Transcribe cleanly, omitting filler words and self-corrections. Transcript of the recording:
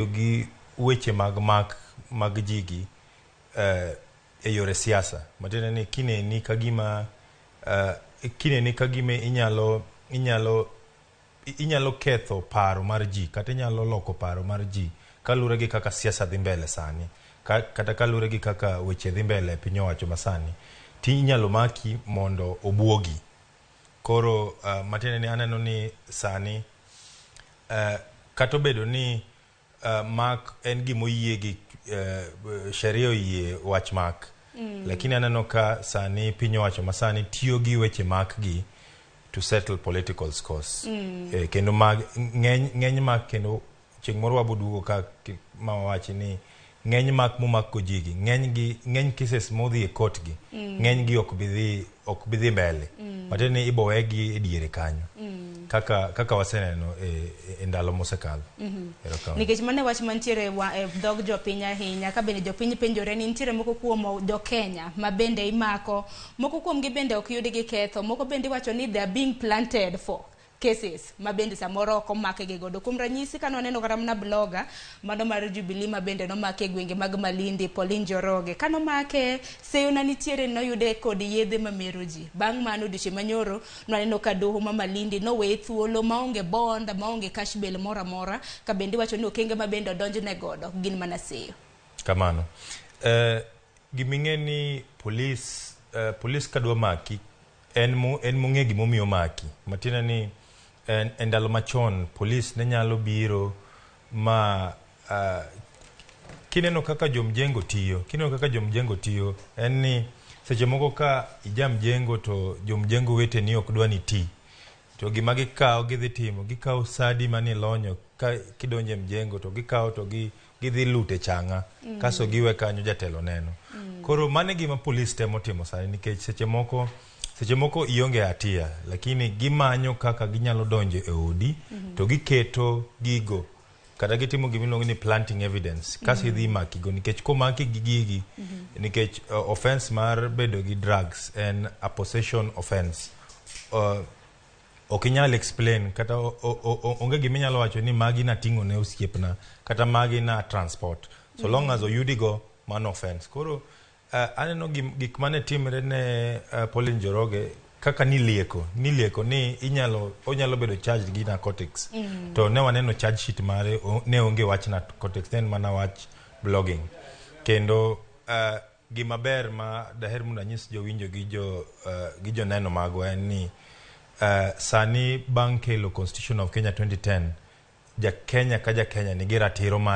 gi weche mag jigi e yore siasa. Matiende ni kineni kagima inyalo ketho paro mar ji, kata inyalo loko paro mar ji kalure gi kaka siasa dhi mbele sani, kata kalure gi kaka weche dhi mbele piny owacho masani, ti inyalo maki mondo obuogi. Koro matiende ni aneno ni sani kata obedo ni mak en gima oyie gi sheria oyie wach mak, lakini aneno ka sani piny owacho masani tiyo gi weche mak gi to settle political scores. Kendo ng'eny mak, kendo chieng' moro waboduogo ka ma wawachi ni ng'eny mak momak ko jigi, ng'eny cases modhi e court gi, ng'eny gi ok bidhi mbele, matiende ni ibowegi e diere kanyo, kaka waseneno e ndalo mosekalo. Nikech mane wach mantiere e dhog jopiny ahinya, ka bende jopiny penjore ni nitiere moko kuom jo Kenya ma bende imako, moko kuom gi bende ok yudi gi ketho, moko bende wacho ni they are being planted for cases ma bende samoro ok omake gi godo. Kuom ranyisi ka noneno kata mana blogger mano mar Jubilee ma bende nomake gwenge mag Malindi, Pauline Njoroge, ka nomake seyo na nitiere noyude kod yedhe mamero ji. Bang' mano diche manyoro nwaneno ka doho ma Malindi nowe thuolo maonge bond, maonge cash bail mora mora, ka bende wacho ni okenge ma bende odonjne godo gin mana seyo. Kamano. Giming'e ni polis kadwa maki en mong'e gimomiyo maki. Matiende ni en ndalo machon polis ne nyalo biro ma kineno kaka jomjengo tiyo, en ni seche moko ka ijamjengo to jomjengo wete ni ok dwa ni ti, to gima gikawo gidhi timo, gikawo sadi mani lonyo ka kidonje mjengo, to gikawo to gidhi lute changa, kaso giwe kanyo jatelo neno. Koro mane gima polis temo timo sani, nikech seche moko ionge hatia, lakini gimanyo kaka ginyalo donjo e odi, to giketo gigo, kata gitimo gimiluongo ni planting evidence, kasi idhi makigo, nikech komaki gi gigi, nikech offense mar bedo gi drugs en a possession offense. Ok inyal explain, kata onge giminyalo wacho ni magi na ting'o ne osiepna, kata magi na transport, so long as oyudigo man offense. Koro aneno gik mane timre ne Pauline Njoroge kaka nilieko ni onyalo bedo charged gi narcotics, to ne waneno charge sheet mare ne onge wach narcotics, ne mana wach blogging. Kendo gima ber ma daher mondo anyis jowinjo gi joneno mago en ni sani bang' kelo Constitution of Kenya 2010, ja Kenya ka ja Kenya nigi ratiro mar